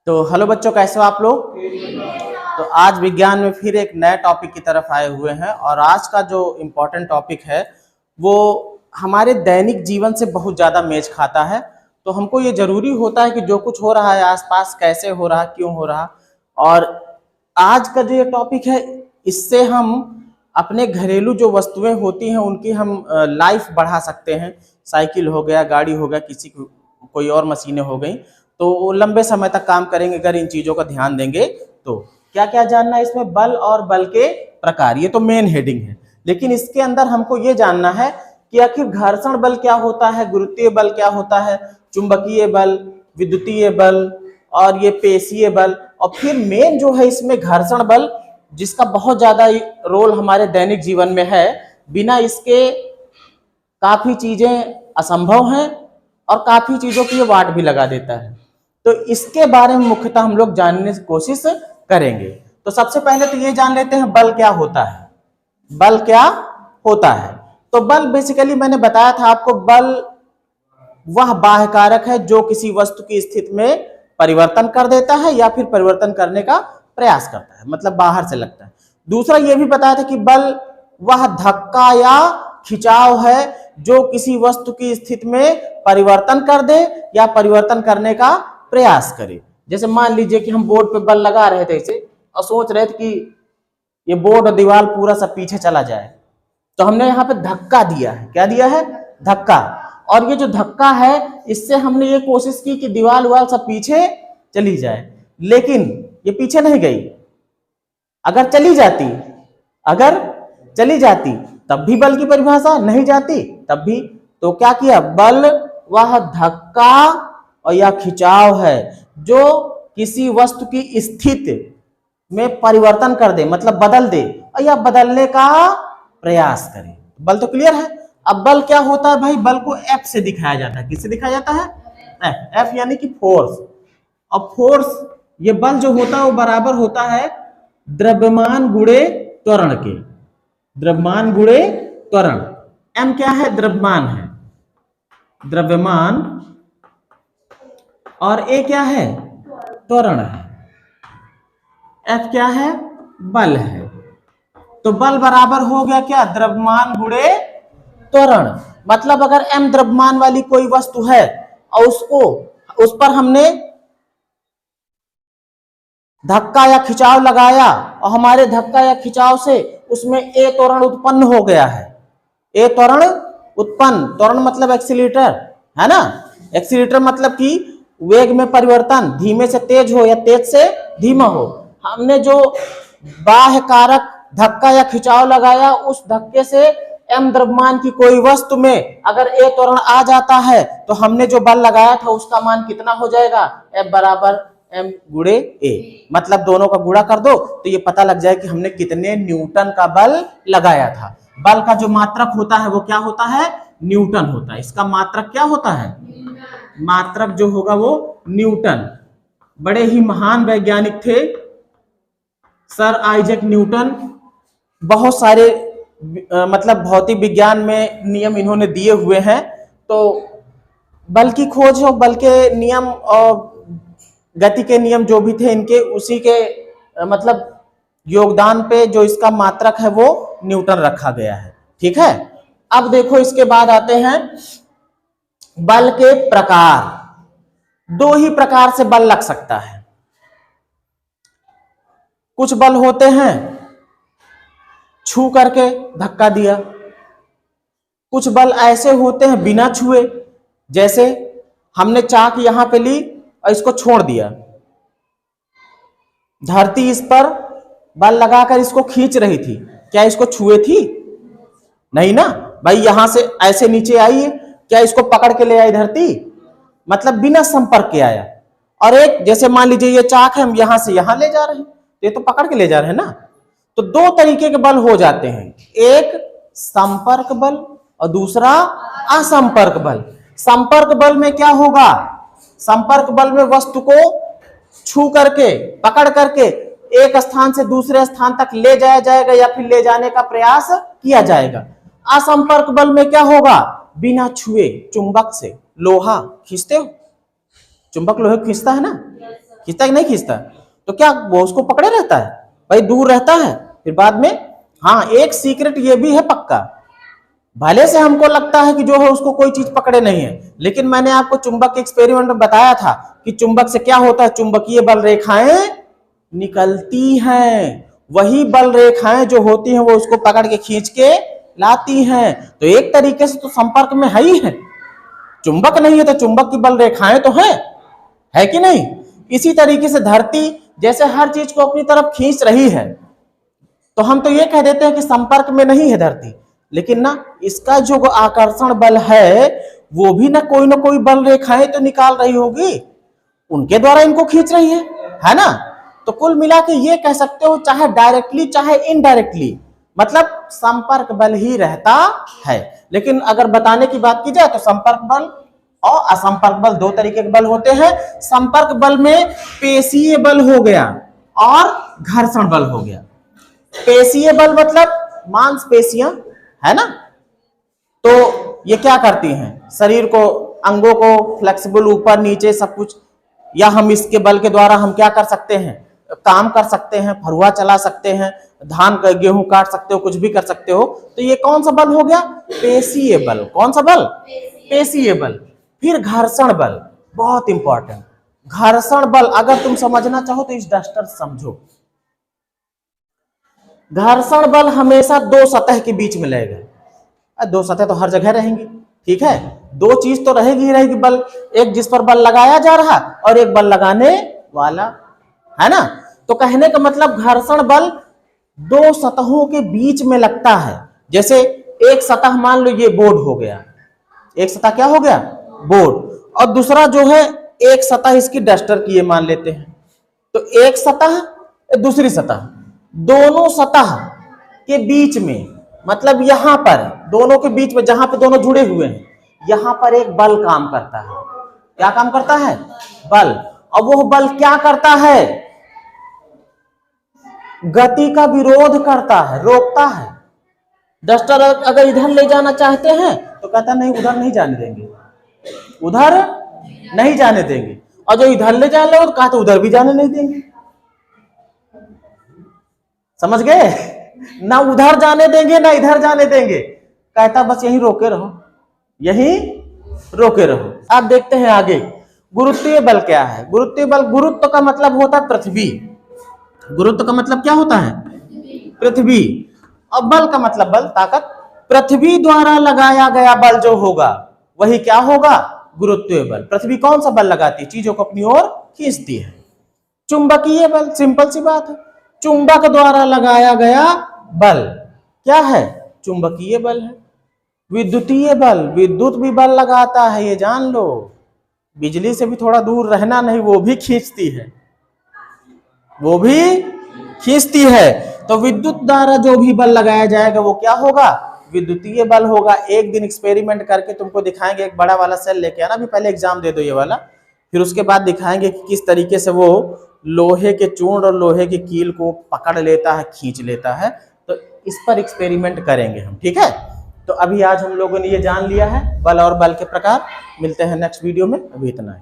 तो हेलो बच्चों, कैसे हो आप लोग। तो आज विज्ञान में फिर एक नए टॉपिक की तरफ आए हुए हैं और आज का जो इम्पोर्टेंट टॉपिक है वो हमारे दैनिक जीवन से बहुत ज़्यादा मेच खाता है। तो हमको ये ज़रूरी होता है कि जो कुछ हो रहा है आसपास, कैसे हो रहा, क्यों हो रहा। और आज का जो ये टॉपिक है इससे हम अपने घरेलू जो वस्तुएं होती हैं उनकी हम लाइफ बढ़ा सकते हैं। साइकिल हो गया, गाड़ी हो गया, किसी को कोई और मशीनें हो गई, तो वो लंबे समय तक काम करेंगे अगर इन चीज़ों का ध्यान देंगे। तो क्या क्या जानना है इसमें, बल और बल के प्रकार, ये तो मेन हेडिंग है। लेकिन इसके अंदर हमको ये जानना है कि आखिर घर्षण बल क्या होता है, गुरुत्वीय बल क्या होता है, चुंबकीय बल, विद्युतीय बल और ये पेशीय बल। और फिर मेन जो है इसमें घर्षण बल, जिसका बहुत ज्यादा रोल हमारे दैनिक जीवन में है। बिना इसके काफी चीजें असंभव हैं और काफी चीजों की ये वाट भी लगा देता है। तो इसके बारे में मुख्यतः हम लोग जानने की कोशिश करेंगे। तो सबसे पहले तो ये जान लेते हैं बल क्या होता है। बल क्या होता है, तो बल बेसिकली मैंने बताया था आपको, बल वह बाह्य कारक है जो किसी वस्तु की स्थिति में परिवर्तन कर देता है या फिर परिवर्तन करने का प्रयास करता है, मतलब बाहर से लगता है। दूसरा ये भी बताया था कि बल वह धक्का या खिंचाव है जो किसी वस्तु की स्थिति में परिवर्तन कर दे या परिवर्तन करने का प्रयास करे। जैसे मान लीजिए कि हम बोर्ड पे बल लगा रहे थे इसे और सोच रहे थे कि ये बोर्ड और दीवार पूरा सब पीछे चला जाए, तो हमने यहाँ पे धक्का दिया है। क्या दिया है? धक्का। और ये जो धक्का है इससे हमने ये कोशिश की कि दीवार उवाल सब पीछे चली जाए, लेकिन ये पीछे नहीं गई। अगर चली जाती तब भी बल की परिभाषा नहीं जाती, तब भी। तो क्या किया? बल वह धक्का और या खिंचाव है जो किसी वस्तु की स्थिति में परिवर्तन कर दे, मतलब बदल दे और या बदलने का प्रयास करे। बल तो क्लियर है। अब बल क्या होता है भाई? बल को एफ से दिखाया जाता है। किससे दिखाया जाता है? एफ यानी कि फोर्स। और फोर्स, ये बल जो होता है वो बराबर होता है द्रव्यमान गुणे त्वरण के। द्रव्यमान गुणे त्वरण। एम क्या है? द्रव्यमान है, द्रव्यमान। और ए क्या है? त्वरण है। एफ क्या है? बल है। तो बल बराबर हो गया क्या? द्रव्यमान गुणे त्वरण। मतलब अगर एम द्रव्यमान वाली कोई वस्तु है और उस पर हमने धक्का या खिंचाव लगाया और हमारे धक्का या खिंचाव से उसमें ए त्वरण उत्पन्न हो गया है। ए त्वरण उत्पन्न, त्वरण मतलब एक्सीलरेटर है ना। एक्सीलरेटर मतलब कि वेग में परिवर्तन, धीमे से तेज हो या तेज से धीमा हो। हमने जो बाह्य कारक धक्का या खिंचाव लगाया, उस धक्के से एम द्रव्यमान की कोई वस्तु में अगर ए त्वरण आ जाता है तो हमने जो बल लगाया था उसका मान कितना हो जाएगा? एफ बराबर एम गुणे ए। मतलब दोनों का गुणा कर दो तो ये पता लग जाए कि हमने कितने न्यूटन का बल लगाया था। बल का जो मात्रक होता है वो क्या होता है? न्यूटन होता है। इसका मात्रक क्या होता है? मात्रक जो होगा वो न्यूटन। बड़े ही महान वैज्ञानिक थे सर आइजैक न्यूटन। बहुत सारे मतलब भौतिक विज्ञान में नियम इन्होंने दिए हुए हैं। तो बल की खोज हो, बल के नियम और गति के नियम जो भी थे इनके, उसी के मतलब योगदान पे जो इसका मात्रक है वो न्यूटन रखा गया है। ठीक है। अब देखो इसके बाद आते हैं बल के प्रकार। दो ही प्रकार से बल लग सकता है। कुछ बल होते हैं छू करके धक्का दिया, कुछ बल ऐसे होते हैं बिना छुए। जैसे हमने चाक यहां पे ली और इसको छोड़ दिया, धरती इस पर बल लगाकर इसको खींच रही थी, क्या इसको छुए थी? नहीं ना भाई। यहां से ऐसे नीचे आई है, क्या इसको पकड़ के ले आई धरती? मतलब बिना संपर्क के आया। और एक जैसे मान लीजिए ये चाक है, हम यहां से यहां ले जा रहे हैं, ये तो पकड़ के ले जा रहे हैं ना। तो दो तरीके के बल हो जाते हैं, एक संपर्क बल और दूसरा असंपर्क बल। संपर्क बल में क्या होगा? संपर्क बल में वस्तु को छू करके, पकड़ करके एक स्थान से दूसरे स्थान तक ले जाया जाएगा या फिर ले जाने का प्रयास किया जाएगा। असंपर्क बल में क्या होगा? बिना छुए चुंबक से लोहा खींचते हो, चुंबक लोहे खींचता है ना, खींचता है कि नहीं खींचता? तो क्या वो उसको पकड़े रहता है? भाई दूर रहता है। फिर बाद में हाँ, एक सीक्रेट ये भी है पक्का, भले से हमको लगता है कि जो है उसको कोई चीज पकड़े नहीं है, लेकिन मैंने आपको चुंबक के एक्सपेरिमेंट में बताया था कि चुंबक से क्या होता है, चुंबकीय बल रेखाएं निकलती हैं, वही बल रेखाएं जो होती हैं वो उसको पकड़ के खींच के लाती हैं। तो एक तरीके से तो संपर्क में है ही है, चुंबक नहीं है तो चुंबक की बल रेखाएं तो है कि नहीं? इसी तरीके से धरती जैसे हर चीज को अपनी तरफ खींच रही है, तो हम तो ये कह देते हैं कि संपर्क में नहीं है धरती, लेकिन ना इसका जो आकर्षण बल है वो भी ना कोई बल रेखाएं तो निकाल रही होगी, उनके द्वारा इनको खींच रही है ना? तो कुल मिला के ये कह सकते हो, चाहे डायरेक्टली चाहे इनडायरेक्टली, मतलब संपर्क बल ही रहता है। लेकिन अगर बताने की बात की जाए तो संपर्क बल और असंपर्क बल दो तरीके के बल होते हैं। संपर्क बल में पेशीय बल हो गया और घर्षण बल हो गया। पेशीय बल मतलब मांसपेशियां, है ना? तो ये क्या करती हैं, शरीर को, अंगों को फ्लेक्सिबल ऊपर नीचे सब कुछ, या हम इसके बल के द्वारा हम क्या कर सकते हैं, काम कर सकते हैं, फरुआ चला सकते हैं, धान का गेहूं काट सकते हो, कुछ भी कर सकते हो। तो ये कौन सा बल हो गया? पेशीय बल। कौन सा बल? पेशीय बल। फिर घर्षण बल, बहुत इंपॉर्टेंट। घर्षण बल अगर तुम समझना चाहो तो इस डस्टर समझो। घर्षण बल हमेशा दो सतह के बीच में लगेगा। दो सतह तो हर जगह रहेंगी, ठीक है? दो चीज तो रहेगी ही रहेगी, बल, एक जिस पर बल लगाया जा रहा और एक बल लगाने वाला, है ना? तो कहने का मतलब घर्षण बल दो सतहों के बीच में लगता है। जैसे एक सतह मान लो ये बोर्ड हो गया, एक सतह क्या हो गया? बोर्ड। और दूसरा जो है एक सतह इसकी डस्टर की, ये मान लेते हैं। तो एक सतह दूसरी सतह, दोनों सतह के बीच में, मतलब यहां पर दोनों के बीच में जहां पे दोनों जुड़े हुए हैं, यहां पर एक बल काम करता है। क्या काम करता है? बल। और वो बल क्या करता है? गति का विरोध करता है, रोकता है। डस्टर अगर इधर ले जाना चाहते हैं तो कहता नहीं, उधर नहीं जाने देंगे, उधर नहीं जाने देंगे। और जो इधर ले जाने तो कहते उधर भी जाने नहीं देंगे। समझ गए? ना उधर जाने देंगे ना इधर जाने देंगे, कहता बस यहीं रोके रहो, यहीं रोके रहो। अब देखते हैं आगे गुरुत्वीय बल क्या है। गुरुत्वीय बल, गुरुत्व का मतलब होता है पृथ्वी। गुरुत्व का मतलब क्या होता है? पृथ्वी। और बल का मतलब बल, ताकत। पृथ्वी द्वारा लगाया गया बल जो होगा वही क्या होगा? गुरुत्वीय बल। पृथ्वी कौन सा बल लगाती है? चीजों को अपनी ओर खींचती है। चुंबकीय बल, सिंपल सी बात है, चुंबक द्वारा लगाया गया बल क्या है? चुंबकीय बल है। विद्युतीय बल, विद्युत भी बल लगाता है, ये जान लो। बिजली से भी थोड़ा दूर रहना नहीं, वो भी खींचती है, वो भी खींचती है। तो विद्युत द्वारा जो भी बल लगाया जाएगा वो क्या होगा? विद्युतीय बल होगा। एक दिन एक्सपेरिमेंट करके तुमको दिखाएंगे, एक बड़ा वाला सेल लेके आना, अभी पहले एग्जाम दे दो ये वाला, फिर उसके बाद दिखाएंगे कि किस तरीके से वो लोहे के चूर्ण और लोहे की कील को पकड़ लेता है, खींच लेता है। तो इस पर एक्सपेरिमेंट करेंगे हम, ठीक है? तो अभी आज हम लोगों ने ये जान लिया है बल और बल के प्रकार। मिलते हैं नेक्स्ट वीडियो में, अभी इतना है।